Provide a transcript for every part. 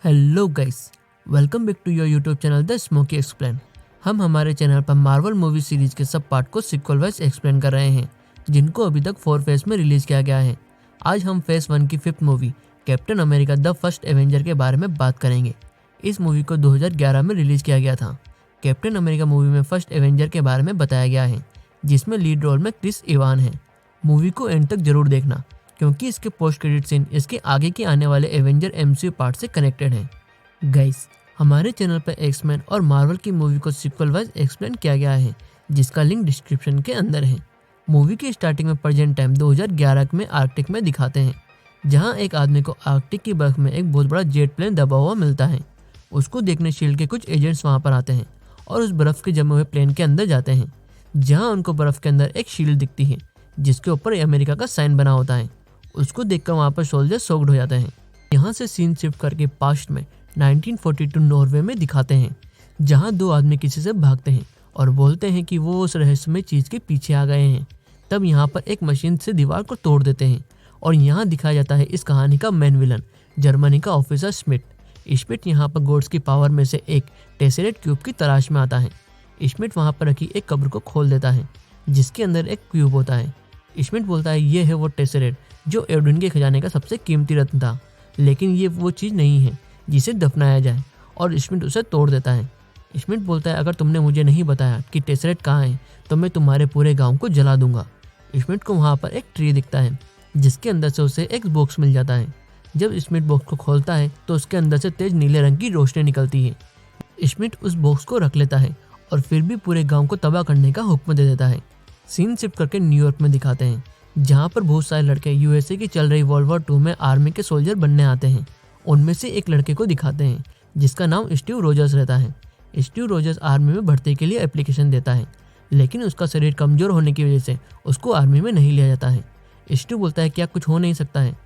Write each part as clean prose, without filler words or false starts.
Hello guys, welcome back to your YouTube channel the smoky explain. हम हमारे channel पर Marvel movie series के सब पार्ट को सीक्वल वाइज एक्सप्लेन कर रहे हैं, जिनको अभी तक 4 फेज में रिलीज किया गया है। आज हम फेज 1 की 5th movie captain America the first Avenger के बारे में बात करेंगे। इस मूवी को 2011 में रिलीज किया गया था। कैप्टन अमेरिका मूवी में फर्स्ट एवेंजर के बारे में बताया गया है, जिसमें लीड रोल में क्रिस इवान है। मूवी को एंड तक जरूर देखना, क्योंकि इसके पोस्ट क्रेडिट सीन इसके आगे के आने वाले एवेंजर एमसीयू पार्ट से कनेक्टेड हैं। गाइस, हमारे चैनल पर एक्समैन और मार्वल की मूवी को सीक्वल वाइज एक्सप्लेन किया गया है, जिसका लिंक डिस्क्रिप्शन के अंदर है। मूवी की स्टार्टिंग में प्रेजेंट टाइम 2011 में आर्कटिक में दिखाते हैं, जहां एक आदमी को आर्कटिक की बर्फ में एक बहुत बड़ा जेट प्लेन दबा हुआ मिलता है। उसको देखने शील्ड के कुछ एजेंट्स वहां पर आते हैं और उस बर्फ के जमे हुए प्लेन के अंदर जाते हैं, जहां उनको बर्फ के अंदर एक शील्ड दिखती है, जिसके ऊपर अमेरिका का साइन बना होता है। उसको देखकर वहाँ पर सोल्जर शॉक्ड हो जाते हैं। यहाँ से सीन शिफ्ट करके पास्ट में 1942 नॉर्वे में दिखाते हैं, जहाँ दो आदमी किसी से भागते हैं और बोलते हैं कि वो उस रहस्यमय चीज़ के पीछे आ गए हैं। तब यहाँ पर एक मशीन से दीवार को तोड़ देते हैं और यहाँ दिखाया जाता है इस कहानी का मेन विलन, जर्मनी का ऑफिसर स्मिथ। स्मिथ यहाँ पर गॉड्स की पावर में से एक टेसरेट क्यूब की तलाश में आता है। स्मिथ वहाँ पर रखी एक कब्र को खोल देता है, जिसके अंदर एक क्यूब होता है। स्मिथ बोलता है ये है वो टेसरेट जो एडविन के खजाने का सबसे कीमती रत्न था, लेकिन ये वो चीज़ नहीं है जिसे दफनाया जाए, और स्मिथ उसे तोड़ देता है। स्मिथ बोलता है अगर तुमने मुझे नहीं बताया कि टेसरेट कहाँ है तो मैं तुम्हारे पूरे गांव को जला दूंगा। स्मिथ को वहाँ पर एक ट्री दिखता है, जिसके अंदर से उसे एक बॉक्स मिल जाता है। जब स्मिथ बॉक्स को खोलता है तो उसके अंदर से तेज नीले रंग की रोशनी निकलती है। स्मिथ उस बॉक्स को रख लेता है और फिर भी पूरे गाँव को तबाह करने का हुक्म दे देता है। सीन शिफ्ट करके न्यूयॉर्क में दिखाते हैं, जहाँ पर बहुत सारे लड़के यूएसए की चल रही वर्ल्ड वॉर 2 में आर्मी के सोल्जर बनने आते हैं। उनमें से एक लड़के को दिखाते हैं जिसका नाम स्टीव रोजर्स रहता है। स्टीव रोजर्स आर्मी में भर्ती के लिए एप्लीकेशन देता है, लेकिन उसका शरीर कमजोर होने की वजह से उसको आर्मी में नहीं लिया जाता है। स्टीव बोलता है क्या कुछ हो नहीं सकता है।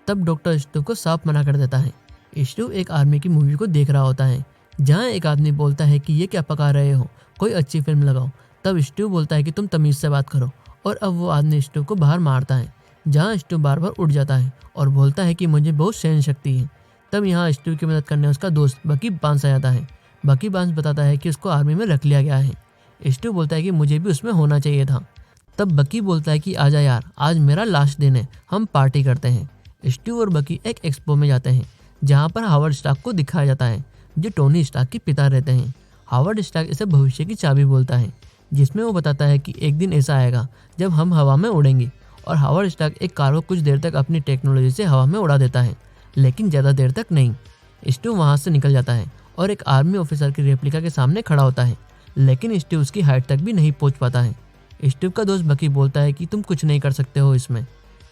तब डॉक्टर स्टीव को साफ मना कर देता है। स्टीव एक आर्मी की मूवी को देख रहा होता है, जहाँ एक आदमी बोलता है कि ये क्या पका रहे हो, कोई अच्छी फिल्म लगाओ। तब स्टीव बोलता है कि तुम तमीज़ से बात करो, और अब वो आदमी स्टीव को बाहर मारता है, जहाँ स्टीव बार बार उठ जाता है और बोलता है कि मुझे बहुत सहन शक्ति है। तब यहाँ स्टीव की मदद करने उसका दोस्त बकी बांस आ जाता है। बकी बांस बताता है कि उसको आर्मी में रख लिया गया है। स्टीव बोलता है कि मुझे भी उसमें होना चाहिए था। तब बकी बोलता है कि आजा यार, आज मेरा लास्ट दिन है, हम पार्टी करते हैं। स्टीव और बकी एक एक्सपो में जाते हैं, जहाँ पर हावर्ड स्टार्क को दिखाया जाता है, जो टोनी स्टार्क के पिता रहते हैं। हावर्ड स्टार्क इसे भविष्य की चाबी बोलता है, जिसमें वो बताता है कि एक दिन ऐसा आएगा जब हम हवा में उड़ेंगे। और हावर्ड स्टार्क एक कार को कुछ देर तक अपनी टेक्नोलॉजी से हवा में उड़ा देता है, लेकिन ज़्यादा देर तक नहीं। स्टीव वहाँ से निकल जाता है और एक आर्मी ऑफिसर की रेप्लिका के सामने खड़ा होता है, लेकिन स्टीव उसकी हाइट तक भी नहीं पहुँच पाता है। स्टीव का दोस्त बकी बोलता है कि तुम कुछ नहीं कर सकते हो इसमें।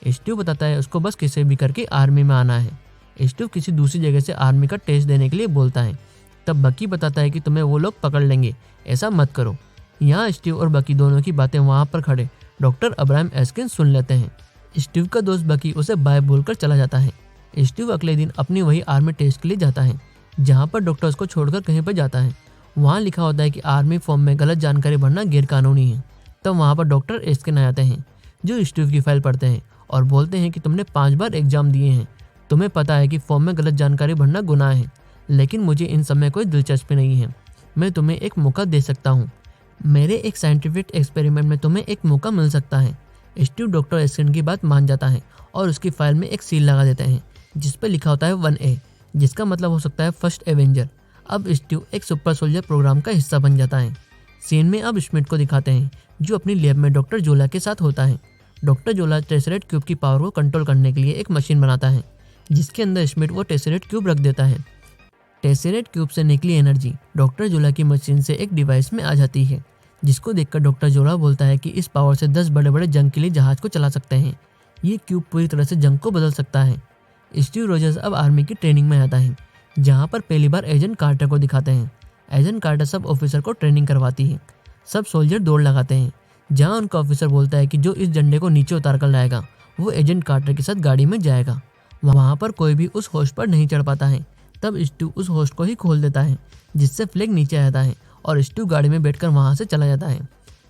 स्टीव बताता है उसको बस किसी भी करके आर्मी में आना है। स्टीव किसी दूसरी जगह से आर्मी का टेस्ट देने के लिए बोलता है। तब बकी बताता है कि तुम्हें वो लोग पकड़ लेंगे, ऐसा मत करो। यहाँ स्टीव और बकी दोनों की बातें वहाँ पर खड़े डॉक्टर अब्राहम एस्किन सुन लेते हैं। स्टीव का दोस्त बकी उसे बाय बोलकर चला जाता है। स्टीव अगले दिन अपनी वही आर्मी टेस्ट के लिए जाता है, जहाँ पर डॉक्टर उसको छोड़कर कहीं पर जाता है। वहाँ लिखा होता है कि आर्मी फॉर्म में गलत जानकारी भरना गैरकानूनी है। तब वहाँ पर डॉक्टर एस्किन आ जाते हैं, जो स्टीव की फाइल पढ़ते हैं और बोलते हैं कि तुमने 5 बार एग्जाम दिए हैं, तुम्हें पता है कि फॉर्म में गलत जानकारी भरना गुनाह है, लेकिन मुझे इन सब में कोई दिलचस्पी नहीं है। मैं तुम्हें एक मौका दे सकता हूँ, मेरे एक साइंटिफिक एक्सपेरिमेंट में तुम्हें एक मौका मिल सकता है। स्टीव डॉक्टर एस्किन की बात मान जाता है और उसकी फाइल में एक सील लगा देते हैं, जिस पर लिखा होता है 1A, जिसका मतलब हो सकता है फर्स्ट एवेंजर। अब स्टीव एक सुपर सोल्जर प्रोग्राम का हिस्सा बन जाता है। सीन में अब स्मिथ को दिखाते हैं, जो अपनी लैब में डॉक्टर जोला के साथ होता है। डॉक्टर जोला टेसरेट क्यूब की पावर को कंट्रोल करने के लिए एक मशीन बनाता है, जिसके अंदर स्मिथ वो टेसरेट क्यूब रख देता है। टेसरेट क्यूब से निकली एनर्जी डॉक्टर जोला की मशीन से एक डिवाइस में आ जाती है, जिसको देखकर डॉक्टर जोला बोलता है कि इस पावर से 10 बड़े बड़े जंग के लिए जहाज को चला सकते हैं। ये क्यूब पूरी तरह से जंग को बदल सकता है। स्टीव रोजर्स अब आर्मी की ट्रेनिंग में आता है, जहाँ पर पहली बार एजेंट कार्टर को दिखाते हैं। एजेंट कार्टर सब ऑफिसर को ट्रेनिंग करवाती है। सब सोल्जर दौड़ लगाते हैं, जहाँ उनका ऑफिसर बोलता है कि जो इस झंडे को नीचे उतार कर लाएगा वो एजेंट कार्टर के साथ गाड़ी में जाएगा। वहाँ पर कोई भी उस होस्ट पर नहीं चढ़ पाता है। तब स्टीव उस होस्ट को ही खोल देता है, जिससे फ्लैग नीचे आ जाता है और स्टीव गाड़ी में बैठकर वहाँ से चला जाता है।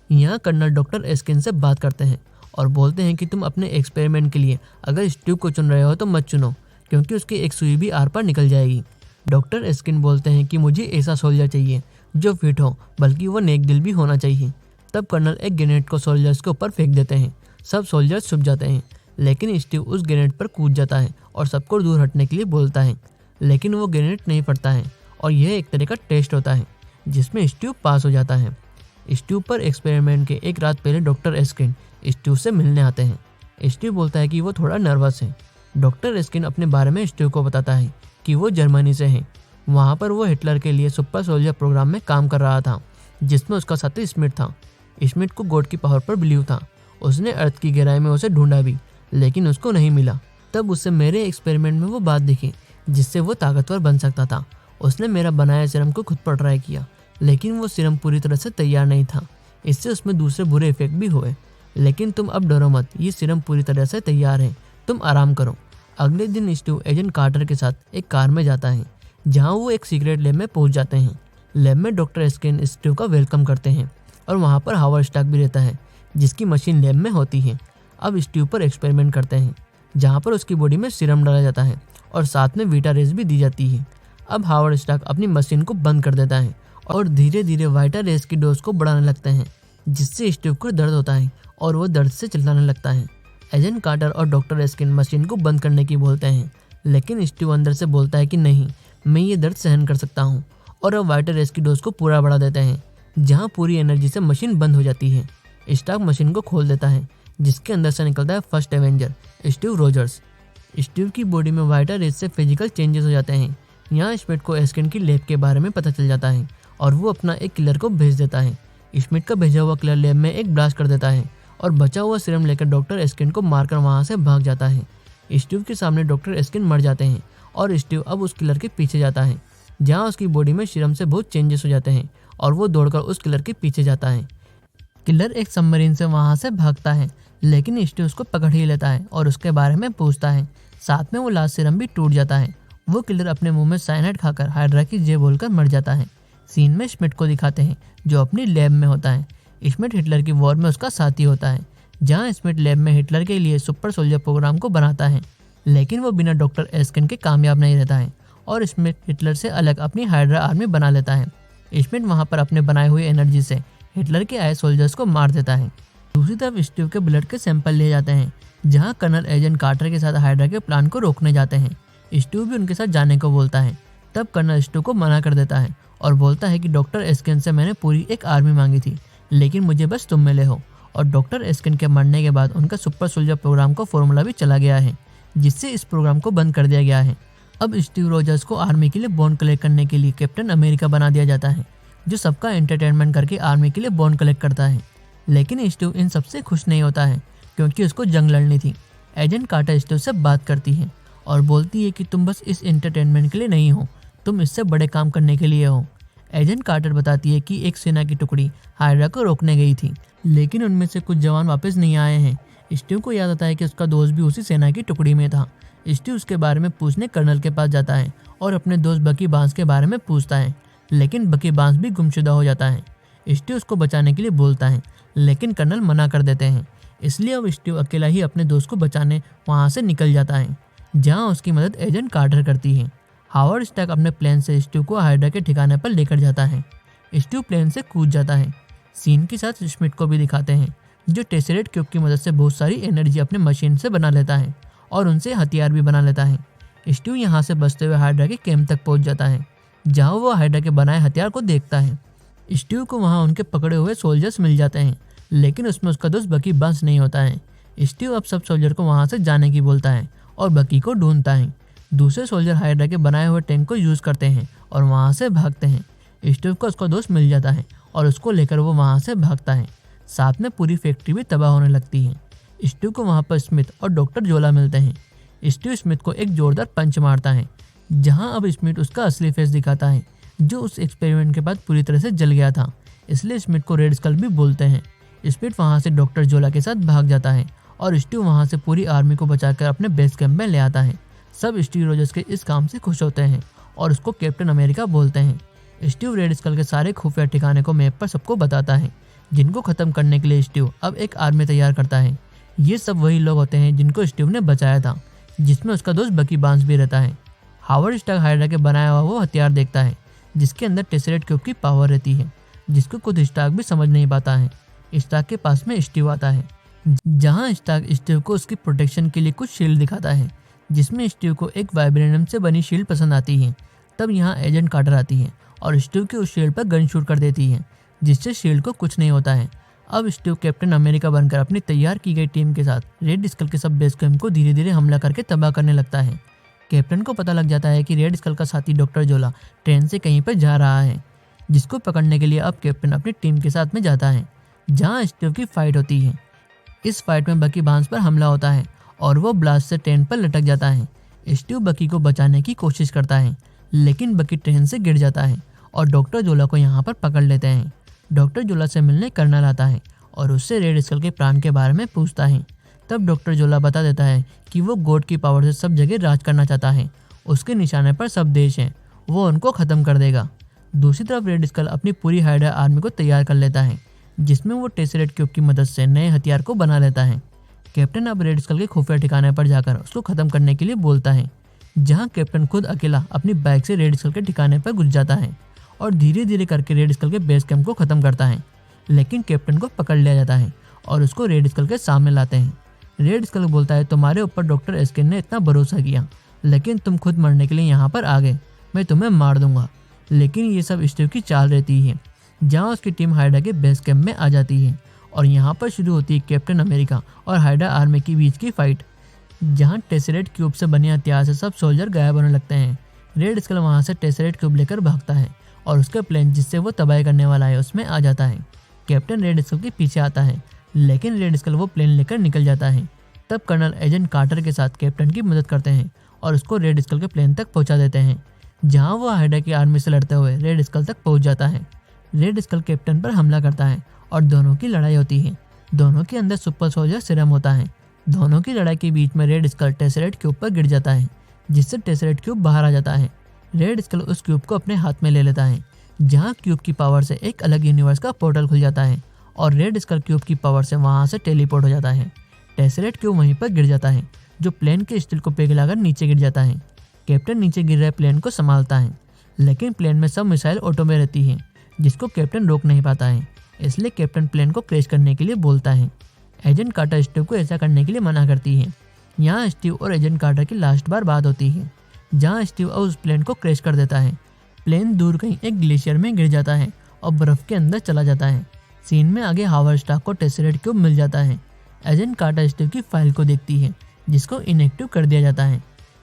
यहाँ कर्नल डॉक्टर एस्किन से बात करते हैं और बोलते हैं कि तुम अपने एक्सपेरिमेंट के लिए अगर स्टीव को चुन रहे हो तो मत चुनो, क्योंकि उसकी एक सुई भी आर पार निकल जाएगी। डॉक्टर एस्किन बोलते हैं कि मुझे ऐसा सोल्जर चाहिए जो फिट हो, बल्कि वो नेक दिल भी होना चाहिए। तब कर्नल एक ग्रेनेड को सोल्जर्स के ऊपर फेंक देते हैं। सब सोल्जर्स छुप जाते हैं, लेकिन स्टीव उस ग्रेनेड पर कूद जाता है और सबको दूर हटने के लिए बोलता है, लेकिन वो ग्रेनेड नहीं फटता है और यह एक तरह का टेस्ट होता है जिसमें स्टीव पास हो जाता है। स्टीव पर एक्सपेरिमेंट के एक रात पहले डॉक्टर एस्किन स्टीव से मिलने आते हैं। स्टीव बोलता है कि वो थोड़ा नर्वस है। डॉक्टर एस्किन अपने बारे में स्टीव को बताता है कि वो जर्मनी से है। वहाँ पर वो हिटलर के लिए सुपर सोल्जर प्रोग्राम में काम कर रहा था, जिसमें उसका साथी स्मिथ था। स्मिथ को गॉड की पावर पर बिलीव था। उसने अर्थ की गहराई में उसे ढूंढा भी, लेकिन उसको नहीं मिला। तब उससे मेरे एक्सपेरिमेंट में वो बात दिखी जिससे वो ताकतवर बन सकता था। उसने मेरा बनाया सीरम को खुद पर ट्राई किया, लेकिन वो सीरम पूरी तरह से तैयार नहीं था। इससे उसमें दूसरे बुरे इफेक्ट भी हुए। लेकिन तुम अब डरो मत, ये सीरम पूरी तरह से तैयार है, तुम आराम करो। अगले दिन स्टीव एजेंट कार्टर के साथ एक कार में जाता है, जहां वो एक सीक्रेट लैब में पहुंच जाते हैं। लैब में डॉक्टर एस्किन स्टीव का वेलकम करते हैं और वहां पर हावर्ड स्टार्क भी रहता है, जिसकी मशीन लैब में होती है। अब स्टीव पर एक्सपेरिमेंट करते हैं, जहां पर उसकी बॉडी में सीरम डाला जाता है और साथ में वीटा रेस भी दी जाती है। अब हावर्ड स्टार्क अपनी मशीन को बंद कर देता है और धीरे धीरे वीटा रेस की डोज को बढ़ाने लगते हैं, जिससे स्टीव को दर्द होता है और वो दर्द से चिल्लाने लगता है। एजेंट कार्टर और डॉक्टर एस्किन मशीन को बंद करने की बोलते हैं, लेकिन स्टीव अंदर से बोलता है कि नहीं, मैं ये दर्द सहन कर सकता हूँ। और अब वीटा रेस की डोज को पूरा बढ़ा देते हैं, जहाँ पूरी एनर्जी से मशीन बंद हो जाती है। स्टार्क मशीन को खोल देता है, जिसके अंदर से निकलता है first Avenger Steve Rogers. Steve की बॉडी में वीटा रेस से फिजिकल चेंजेस हो जाते हैं। यहाँ स्मिथ को एस्किन की लैब के बारे में पता चल जाता है और वो अपना एक किलर को भेज देता है। स्मिथ का भेजा हुआ किलर लैब में एक ब्लास्ट कर देता है और बचा हुआ सीरम लेकर डॉक्टर एस्किन को मारकर वहाँ से भाग जाता है। स्टीव के सामने डॉक्टर एस्किन मर जाते हैं और स्टीव अब उस किलर के पीछे जाता है, जहाँ उसकी बॉडी में सीरम से बहुत चेंजेस हो जाते हैं और वो दौड़कर उस किलर के पीछे जाता है। किलर एक सबमरीन से वहाँ से भागता है, लेकिन स्टीव उसको पकड़ ही लेता है और उसके बारे में पूछता है। साथ में वो लास्ट सीरम भी टूट जाता है। वो किलर अपने मुंह में साइनाइड खाकर हाइड्रा की जय बोलकर मर जाता है। सीन में स्मिथ को दिखाते हैं, जो अपनी लैब में होता है। स्मिथ हिटलर की वॉर में उसका साथी होता है, जहां स्मिथ लैब में हिटलर के लिए सुपर सोल्जर प्रोग्राम को बनाता है, लेकिन वो बिना डॉक्टर एस्किन के कामयाब नहीं रहता है और स्मिथ हिटलर से अलग अपनी हाइड्रा आर्मी बना लेता है। स्मिथ वहां पर अपने बनाए हुए एनर्जी से हिटलर के आए सोल्जर्स को मार देता है। दूसरी तरफ स्टीव के ब्लड के सैंपल लिए जाते हैं, जहां कर्नल एजेंट कार्टर के साथ हाइड्रा के प्लान को रोकने जाते हैं। स्टीव भी उनके साथ जाने को बोलता है। तब कर्नल स्टीव को मना कर देता है और बोलता है कि डॉक्टर एस्किन से मैंने पूरी एक आर्मी मांगी थी, लेकिन मुझे बस तुम मिले हो। और डॉक्टर एस्किन के मरने के बाद उनका सुपर सोल्जर प्रोग्राम का फॉर्मूला भी चला गया है, जिससे इस प्रोग्राम को बंद कर दिया गया है। अब स्टीव रोजर्स को आर्मी के लिए बॉन्ड कलेक्ट करने के लिए कैप्टन अमेरिका बना दिया जाता है, जो सबका एंटरटेनमेंट करके आर्मी के लिए बॉन्ड कलेक्ट करता है। लेकिन स्टीव इन सबसे खुश नहीं होता है, क्योंकि उसको जंग लड़नी थी। एजेंट कार्टर स्टीव से बात करती है और बोलती है कि तुम बस इस एंटरटेनमेंट के लिए नहीं हो, तुम इससे बड़े काम करने के लिए हो। एजेंट कार्टर बताती है कि एक सेना की टुकड़ी हाइड्रा को रोकने गई थी, लेकिन उनमें से कुछ जवान वापस नहीं आए हैं। स्टीव को याद आता है कि उसका दोस्त भी उसी सेना की टुकड़ी में था। स्टीव उसके बारे में पूछने कर्नल के पास जाता है और अपने दोस्त बकी बांस के बारे में पूछता है, लेकिन बकी बांस भी गुमशुदा हो जाता है। स्टीव उसको बचाने के लिए बोलता है, लेकिन कर्नल मना कर देते हैं। इसलिए अब स्टीव अकेला ही अपने दोस्त को बचाने वहाँ से निकल जाता है, जहाँ उसकी मदद एजेंट कार्टर करती है। हावर्ड स्टार्क अपने प्लेन से स्टीव को हाइड्रा के ठिकाने पर लेकर जाता है। स्टीव प्लेन से कूद जाता है। सीन के साथ स्मिथ को भी दिखाते हैं, जो टेसरेट क्यूब की मदद से बहुत सारी एनर्जी अपने मशीन से बना लेता है और उनसे हथियार भी बना लेता है। स्टीव यहाँ से बचते हुए हाइड्रा के कैंप तक पहुँच जाता है, जहाँ वो हाइड्रा के बनाए हथियार को देखता है। स्टीव को वहाँ उनके पकड़े हुए सोल्जर्स मिल जाते हैं, लेकिन उसमें उसका दोस्त बकी बांस नहीं होता है। स्टीव अब सब सोल्जर को वहाँ से जाने की बोलता है और बकी को ढूंढता है। दूसरे सोल्जर हाइड्रा के बनाए हुए टैंक को यूज़ करते हैं और वहाँ से भागते हैं। स्टीव को उसका दोस्त मिल जाता है और उसको लेकर वो वहाँ से भागता है। साथ में पूरी फैक्ट्री भी तबाह होने लगती है। स्टीव को वहाँ पर स्मिथ और डॉक्टर जोला मिलते हैं। स्टीव स्मिथ को एक जोरदार पंच मारता है, जहाँ अब स्मिथ उसका असली फेस दिखाता है, जो उस एक्सपेरिमेंट के बाद पूरी तरह से जल गया था। इसलिए स्मिथ को रेड स्कल भी बोलते हैं। स्मिथ वहाँ से डॉक्टर जोला के साथ भाग जाता है और स्टीव वहाँ से पूरी आर्मी को बचाकर अपने बेस कैंप में ले आता है। सब स्टीव रोजर्स के इस काम से खुश होते हैं और उसको कैप्टन अमेरिका बोलते हैं। स्टीव रेड स्कल के सारे खुफिया ठिकाने को मैप पर सबको बताता है, जिनको खत्म करने के लिए स्टीव अब एक आर्मी तैयार करता है। ये सब वही लोग होते हैं जिनको स्टीव ने बचाया था, जिसमें उसका दोस्त बकी बांस भी रहता है। हावर्ड स्टार्क हाइड्रा के बनाया हुआ वो हथियार देखता है जिसके अंदर टेसरेट क्यूब की पावर रहती है, जिसको खुद स्टार्क भी समझ नहीं पाता है। स्टार्क के पास में स्टीव आता है, जहां स्टार्क स्टीव को उसकी प्रोटेक्शन के लिए कुछ शील्ड दिखाता है, जिसमें स्टीव को एक वाइब्रेनियम से बनी शील्ड पसंद आती है। तब यहाँ एजेंट कार्टर आती है और स्टीव के उस शील्ड पर गन शूट कर देती है, जिससे शील्ड को कुछ नहीं होता है। अब स्टीव कैप्टन अमेरिका बनकर अपनी तैयार की गई टीम के साथ रेड स्कल के सब बेस कैंप को धीरे धीरे हमला करके तबाह करने लगता है। कैप्टन को पता लग जाता है कि रेड स्कल का साथी डॉक्टर जोला ट्रेन से कहीं पर जा रहा है, जिसको पकड़ने के लिए अब कैप्टन अपनी टीम के साथ में जाता है, जहां स्टीव की फाइट होती है। इस फाइट में बकी बांस पर हमला होता है और वो ब्लास्ट से ट्रेन पर लटक जाता है। स्टीव बकी को बचाने की कोशिश करता है, लेकिन बकी ट्रेन से गिर जाता है और डॉक्टर जोला को यहाँ पर पकड़ लेते हैं। डॉक्टर जोला से मिलने कर्नल आता है और उससे रेड स्कल के प्लान के बारे में पूछता है। तब डॉक्टर जोला बता देता है कि वो गॉड की पावर से सब जगह राज करना चाहता है, उसके निशाने पर सब देश हैं, वो उनको ख़त्म कर देगा। दूसरी तरफ रेड स्कल अपनी पूरी हाइड्रा आर्मी को तैयार कर लेता है, जिसमें वो टेसरेट क्यूब की मदद से नए हथियार को बना लेता है। कैप्टन अब रेड स्कल के खुफिया ठिकाने पर जाकर उसको ख़त्म करने के लिए बोलता है, जहाँ कैप्टन खुद अकेला अपनी बाइक से रेड स्कल के ठिकाने पर घुस जाता है और धीरे धीरे करके रेड स्कल के बेस कैंप को ख़त्म करता है। लेकिन कैप्टन को पकड़ लिया जाता है और उसको रेड स्कल के सामने लाते हैं। रेड स्कल बोलता है, तुम्हारे ऊपर डॉक्टर एस्किन ने इतना भरोसा किया, लेकिन तुम खुद मरने के लिए यहाँ पर आ गए, मैं तुम्हें मार दूंगा। लेकिन ये सब स्टीव की चाल रहती है, जहाँ उसकी टीम हाइड्रा के बेस कैंप में आ जाती है और यहाँ पर शुरू होती है कैप्टन अमेरिका और हाइड्रा आर्मी के बीच की फाइट, जहाँ टेसरेट क्यूब से बने हथियार से सब सोल्जर गायब होने लगते हैं। रेड स्कल वहाँ से टेसरेट क्यूब लेकर भागता है और उसका प्लेन जिससे वो तबाही करने वाला है उसमें आ जाता है। कैप्टन रेड स्कल के पीछे आता है, लेकिन रेड स्कल वो प्लेन लेकर निकल जाता है। तब कर्नल एजेंट कार्टर के साथ कैप्टन की मदद करते हैं और उसको रेड स्कल के प्लेन तक पहुंचा देते हैं, जहां वो हाइड्रा की आर्मी से लड़ते हुए रेड स्कल तक पहुंच जाता है। रेड स्कल कैप्टन पर हमला करता है और दोनों की लड़ाई होती है। दोनों के अंदर सुपर सोल्जर सीरम होता है। दोनों की लड़ाई के बीच में रेड स्कल टेसरेट क्यूब पर गिर जाता है, जिससे टेसरेट क्यूब बाहर आ जाता है। रेड स्कल उस क्यूब को अपने हाथ में ले लेता है, जहां क्यूब की पावर से एक अलग यूनिवर्स का पोर्टल खुल जाता है और रेड स्कल क्यूब की पावर से वहां से टेलीपोर्ट हो जाता है। टेसरेट क्यूब वहीं पर गिर जाता है, जो प्लेन के स्टील को पिघलाकर नीचे गिर जाता है। कैप्टन नीचे गिर रहे प्लेन को संभालता है, लेकिन प्लेन में सब मिसाइल ऑटो में रहती है, जिसको कैप्टन रोक नहीं पाता है। इसलिए कैप्टन प्लेन को क्रैश करने के लिए बोलता है। एजेंट कार्टर स्टीव को ऐसा करने के लिए मना करती है। यहाँ स्टीव और एजेंट कार्टर की लास्ट बार बात होती है, जहाँ स्टीव उस प्लेन को क्रैश कर देता है। प्लेन दूर कहीं एक ग्लेशियर में गिर जाता है और बर्फ के अंदर चला जाता है। सीन में आगे हावर्ड स्टार्क को टेसरेट क्यूब मिल जाता है। एजेंट कार्टर स्टीव की फाइल को देखती है, जिसको इनएक्टिव कर दिया जाता है।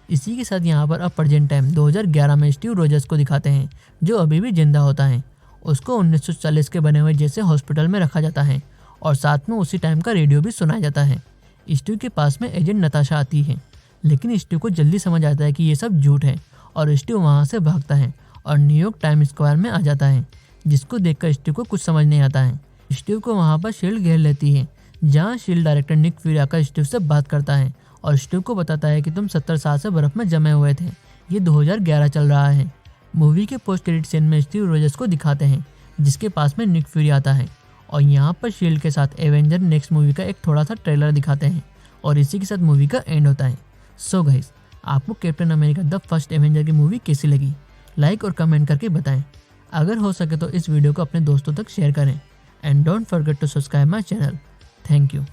इसी के साथ यहाँ पर अब प्रेजेंट टाइम 2011 में स्टीव रोजर्स को दिखाते हैं, जो अभी भी जिंदा होता है। उसको 1940 के बने हुए जैसे हॉस्पिटल में रखा जाता है और साथ में उसी टाइम का रेडियो भी सुनाया जाता है। स्टीव के पास में एजेंट नताशा आती है, लेकिन स्टीव को जल्दी समझ आता है कि ये सब झूठ है और स्टीव वहाँ से भागता है और न्यूयॉर्क टाइम स्क्वायर में आ जाता है, जिसको देखकर स्टीव को कुछ समझ नहीं आता है। स्टीव को वहाँ पर शील्ड घेर लेती है, जहाँ शील्ड डायरेक्टर निक फ्यूरी आकर स्टीव से बात करता है और स्टीव को बताता है कि तुम 70 साल से बर्फ में जमे हुए थे, ये 2011 चल रहा है। मूवी के पोस्ट क्रेडिट सीन में स्टीव रोजर्स को दिखाते हैं, जिसके पास में निक फ्यूरी आता है और यहाँ पर शील्ड के साथ एवेंजर नेक्स्ट मूवी का एक थोड़ा सा ट्रेलर दिखाते हैं और इसी के साथ मूवी का एंड होता है। सो गाइस, आपको captain America the first Avenger की मूवी कैसी लगी, लाइक और कमेंट करके बताएं। अगर हो सके तो इस वीडियो को अपने दोस्तों तक शेयर करें and don't forget to subscribe my channel. Thank you.